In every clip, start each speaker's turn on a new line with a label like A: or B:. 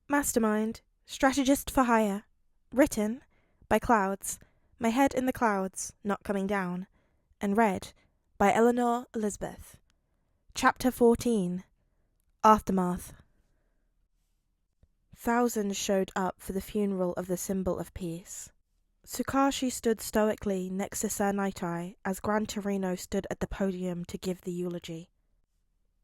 A: Mastermind, Strategist for Hire. Written by Clouds, My Head in the Clouds, Not Coming Down. And read by Eleanor Elizabeth. Chapter 14. Aftermath. Thousands showed up for the funeral of the symbol of peace. Tsukashi stood stoically next to Sir Nightai as Gran Torino stood at the podium to give the eulogy.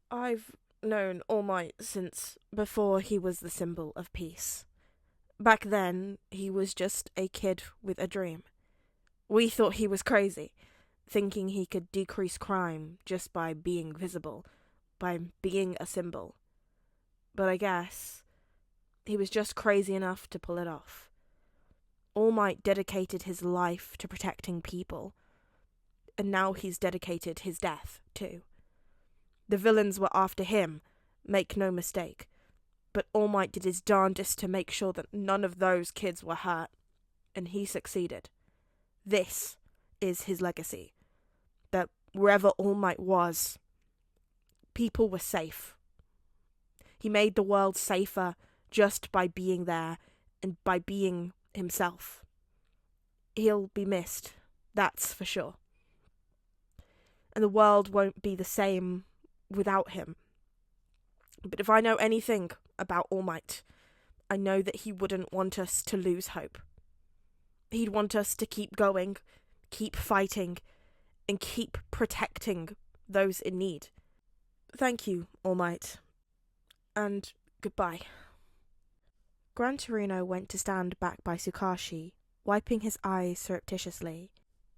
A: I've known All Might since before he was the symbol of peace. Back then, he was just a kid with a dream. We thought he was crazy, thinking he could decrease crime just by being visible, by being a symbol. But I guess he was just crazy enough to pull it off. All Might dedicated his life to protecting people, and now he's dedicated his death too. The villains were after him, make no mistake, but All Might did his darndest to make sure that none of those kids were hurt, and he succeeded. This is his legacy, that wherever All Might was, people were safe. He made the world safer just by being there and by being himself. He'll be missed, that's for sure. And the world won't be the same without him. But if I know anything about All Might, I know that he wouldn't want us to lose hope. He'd want us to keep going, keep fighting, and keep protecting those in need. Thank you, All Might. And goodbye. Gran Torino went to stand back by Tsukashi, wiping his eyes surreptitiously.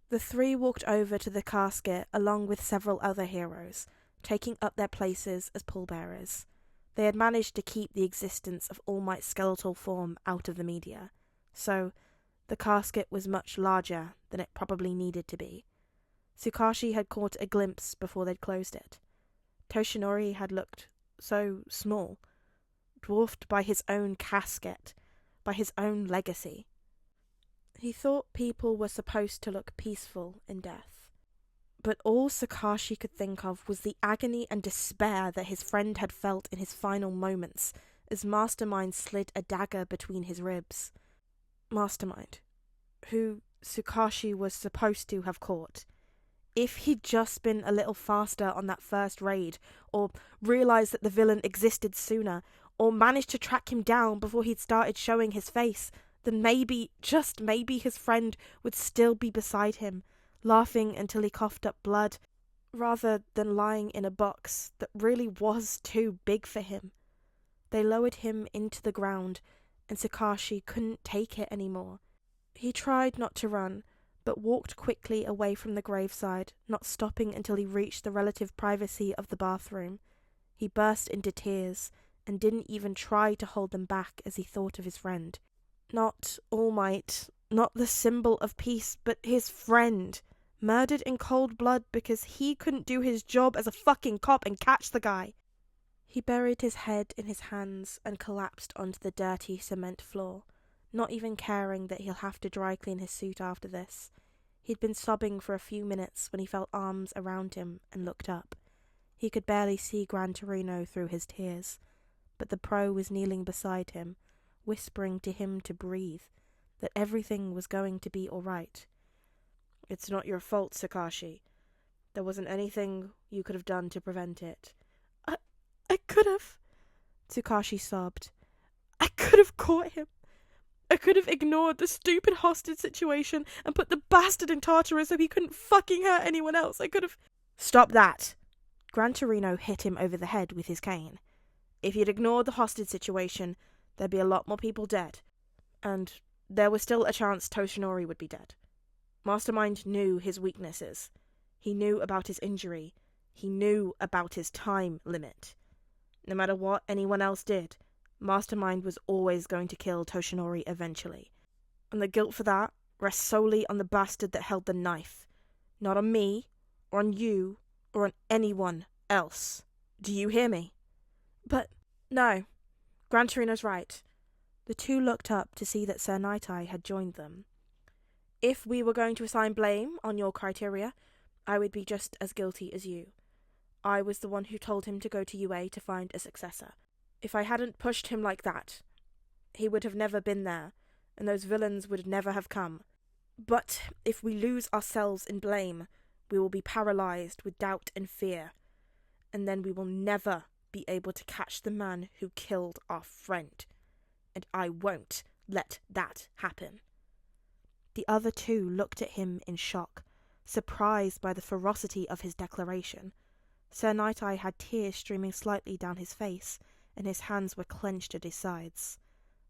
A: The three walked over to the casket along with several other heroes, taking up their places as pallbearers. They had managed to keep the existence of All Might's skeletal form out of the media, so the casket was much larger than it probably needed to be. Tsukashi had caught a glimpse before they'd closed it. Toshinori had looked so small, dwarfed by his own casket, by his own legacy. He thought people were supposed to look peaceful in death. But all Tsukashi could think of was the agony and despair that his friend had felt in his final moments as Mastermind slid a dagger between his ribs. Mastermind, who Tsukashi was supposed to have caught. If he'd just been a little faster on that first raid, or realised that the villain existed sooner, or managed to track him down before he'd started showing his face, then maybe, just maybe, his friend would still be beside him, laughing until he coughed up blood, rather than lying in a box that really was too big for him. They lowered him into the ground, and Tsukashi couldn't take it anymore. He tried not to run, but walked quickly away from the graveside, not stopping until he reached the relative privacy of the bathroom. He burst into tears, and didn't even try to hold them back as he thought of his friend. Not All Might, not the symbol of peace, but his friend, murdered in cold blood because he couldn't do his job as a fucking cop and catch the guy. He buried his head in his hands and collapsed onto the dirty cement floor, not even caring that he'll have to dry clean his suit after this. He'd been sobbing for a few minutes when he felt arms around him and looked up. He could barely see Gran Torino through his tears, but the pro was kneeling beside him, whispering to him to breathe, that everything was going to be all right. It's not your fault, Tsukashi. There wasn't anything you could have done to prevent it. I could have, Tsukashi sobbed. I could have caught him. I could have ignored the stupid hostage situation and put the bastard in Tartarus so he couldn't fucking hurt anyone else. I could have... Stop that! Gran Torino hit him over the head with his cane. If you'd ignored the hostage situation, there'd be a lot more people dead. And there was still a chance Toshinori would be dead. Mastermind knew his weaknesses. He knew about his injury. He knew about his time limit. No matter what anyone else did, Mastermind was always going to kill Toshinori eventually. And the guilt for that rests solely on the bastard that held the knife. Not on me, or on you, or on anyone else. Do you hear me? But, no. Gran Torino's right. The two looked up to see that Sir Nightai had joined them. If we were going to assign blame on your criteria, I would be just as guilty as you. I was the one who told him to go to UA to find a successor. If I hadn't pushed him like that, he would have never been there, and those villains would never have come. But if we lose ourselves in blame, we will be paralyzed with doubt and fear, and then we will never be able to catch the man who killed our friend. And I won't let that happen." The other two looked at him in shock, surprised by the ferocity of his declaration. Sir Night-Eye had tears streaming slightly down his face, and his hands were clenched at his sides.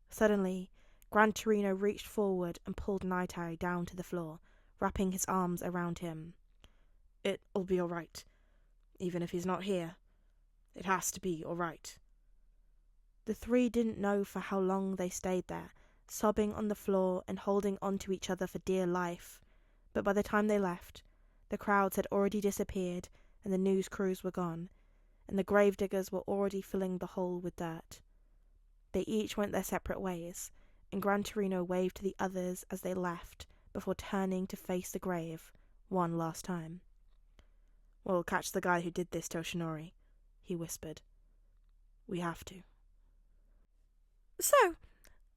A: Suddenly, Gran Torino reached forward and pulled Night-Eye down to the floor, wrapping his arms around him. "It'll be all right. Even if he's not here, it has to be all right." The three didn't know for how long they stayed there, sobbing on the floor and holding on to each other for dear life. But by the time they left, the crowds had already disappeared and the news crews were gone, and the gravediggers were already filling the hole with dirt. They each went their separate ways, and Gran Torino waved to the others as they left before turning to face the grave one last time. "We'll catch the guy who did this to Oshinori," he whispered. "We have to." "So,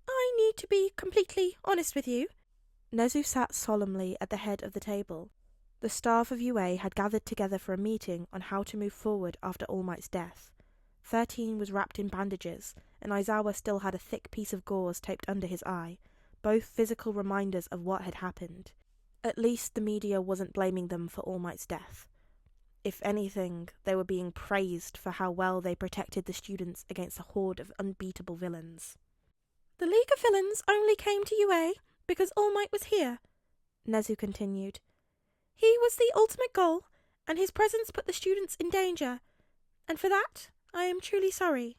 A: I need to be completely honest with you." Nezu sat solemnly at the head of the table. The staff of UA had gathered together for a meeting on how to move forward after All Might's death. 13 was wrapped in bandages, and Aizawa still had a thick piece of gauze taped under his eye, both physical reminders of what had happened. At least the media wasn't blaming them for All Might's death. If anything, they were being praised for how well they protected the students against a horde of unbeatable villains. "The League of Villains only came to UA because All Might was here," Nezu continued. "He was the ultimate goal, and his presence put the students in danger. And for that, I am truly sorry."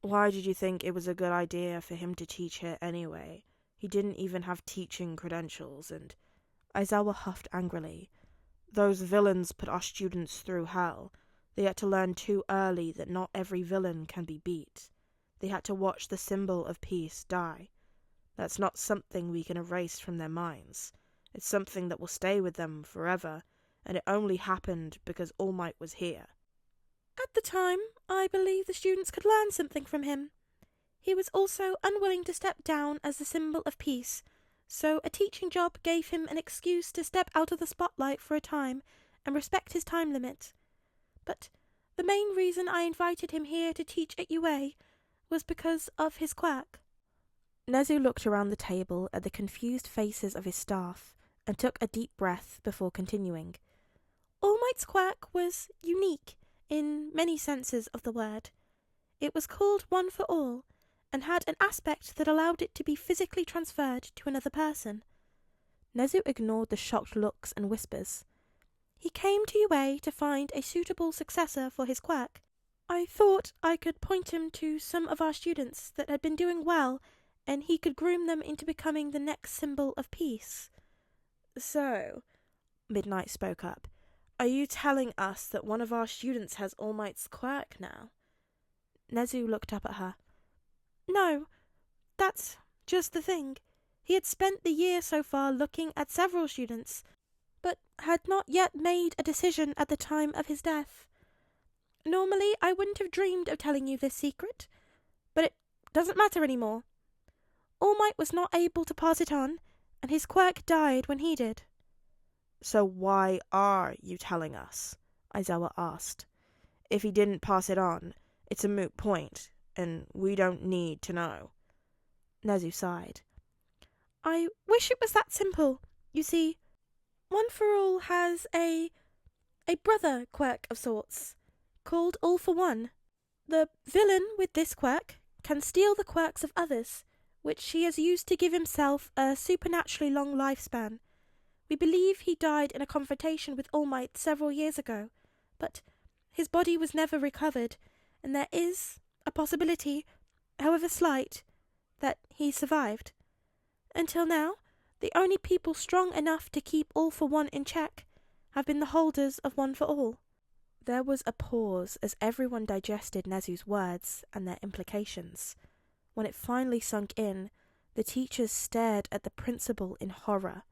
A: "Why did you think it was a good idea for him to teach here anyway? He didn't even have teaching credentials, and—" Aizawa huffed angrily. "Those villains put our students through hell. They had to learn too early that not every villain can be beat. They had to watch the symbol of peace die. That's not something we can erase from their minds. It's something that will stay with them forever, and it only happened because All Might was here." "At the time, I believe the students could learn something from him. He was also unwilling to step down as the symbol of peace, so a teaching job gave him an excuse to step out of the spotlight for a time and respect his time limit. But the main reason I invited him here to teach at UA was because of his quirk." Nezu looked around the table at the confused faces of his staff and took a deep breath before continuing. "All Might's quirk was unique in many senses of the word. It was called One for All, and had an aspect that allowed it to be physically transferred to another person." Nezu ignored the shocked looks and whispers. "He came to UA to find a suitable successor for his quirk. I thought I could point him to some of our students that had been doing well, and he could groom them into becoming the next symbol of peace." "So," Midnight spoke up, "are you telling us that one of our students has All Might's quirk now?" Nezu looked up at her. "No, that's just the thing. He had spent the year so far looking at several students, but had not yet made a decision at the time of his death. Normally, I wouldn't have dreamed of telling you this secret, but it doesn't matter anymore. All Might was not able to pass it on, and his quirk died when he did." "So why are you telling us?" Aizawa asked. "If he didn't pass it on, it's a moot point, and we don't need to know." Nezu sighed. "I wish it was that simple. You see, One for All has a brother quirk of sorts, called All for One. The villain with this quirk can steal the quirks of others, which he has used to give himself a supernaturally long lifespan. We believe he died in a confrontation with All Might several years ago, but his body was never recovered, and there is a possibility, however slight, that he survived. Until now, the only people strong enough to keep All for One in check have been the holders of One for All." There was a pause as everyone digested Nezu's words and their implications. When it finally sunk in, the teachers stared at the principal in horror.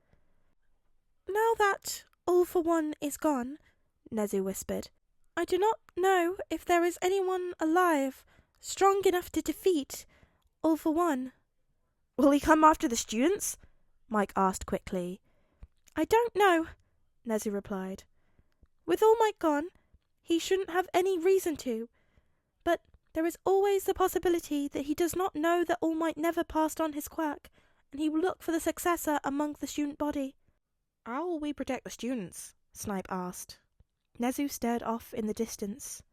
A: "Now that All for One is gone," Nezu whispered, "I do not know if there is anyone alive strong enough to defeat all for one. Will he come after the students? Mike asked quickly. I don't know, Nezu replied. With All Might gone, he shouldn't have any reason to. But there is always the possibility that he does not know that All Might never passed on his quirk, and he will look for the successor among the student body. How will we protect the students? Snipe asked. Nezu stared off in the distance.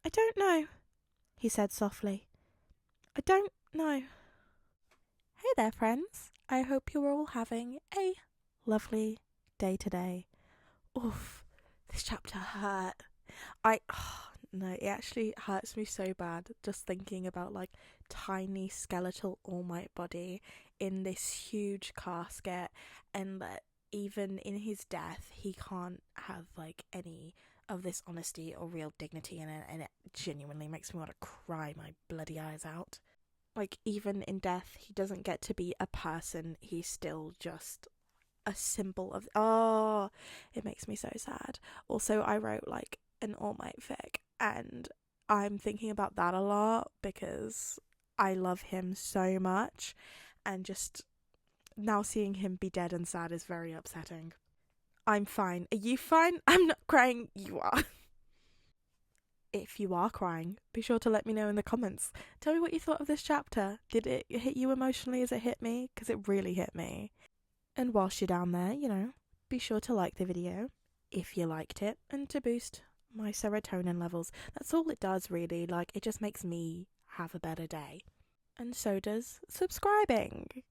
A: I don't know, he said softly. I don't know. Hey there, friends. I hope you're all having a lovely day today. Oof, this chapter hurt. No, it actually hurts me so bad just thinking about like tiny skeletal All Might body in this huge casket, and that even in his death he can't have like any of this honesty or real dignity in it, and it genuinely makes me want to cry my bloody eyes out. Like, even in death he doesn't get to be a person, he's still just a symbol of it makes me so sad. Also, I wrote like an All Might fic, and I'm thinking about that a lot because I love him so much, and just now seeing him be dead and sad is very upsetting. I'm fine. Are you fine? I'm not crying. You are. If you are crying, be sure to let me know in the comments. Tell me what you thought of this chapter. Did it hit you emotionally as it hit me? Because it really hit me. And whilst you're down there, be sure to like the video if you liked it, and to boost my serotonin levels. That's all it does, really. Like, it just makes me have a better day. And so does subscribing,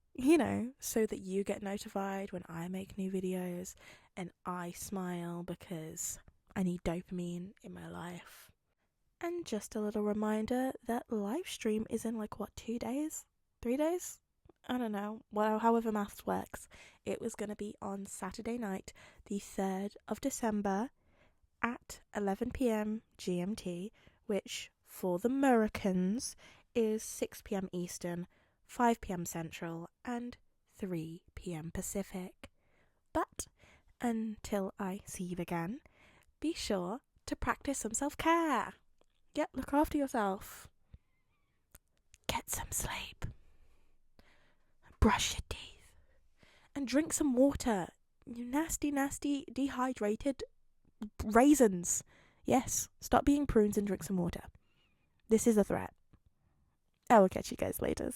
A: so that you get notified when I make new videos, and I smile because I need dopamine in my life. And just a little reminder that live stream is in 2 days? 3 days? I don't know, however maths works. It was going to be on Saturday night, the 3rd of December at 11 p.m. GMT, which for the Americans is 6 p.m. Eastern, 5 p.m. Central, and 3 p.m. Pacific. But until I see you again, be sure to practice some self-care. Yeah, look after yourself. Get some sleep. Brush your teeth. And drink some water. You nasty, nasty, dehydrated raisins. Yes, stop being prunes and drink some water. This is a threat. I will catch you guys later.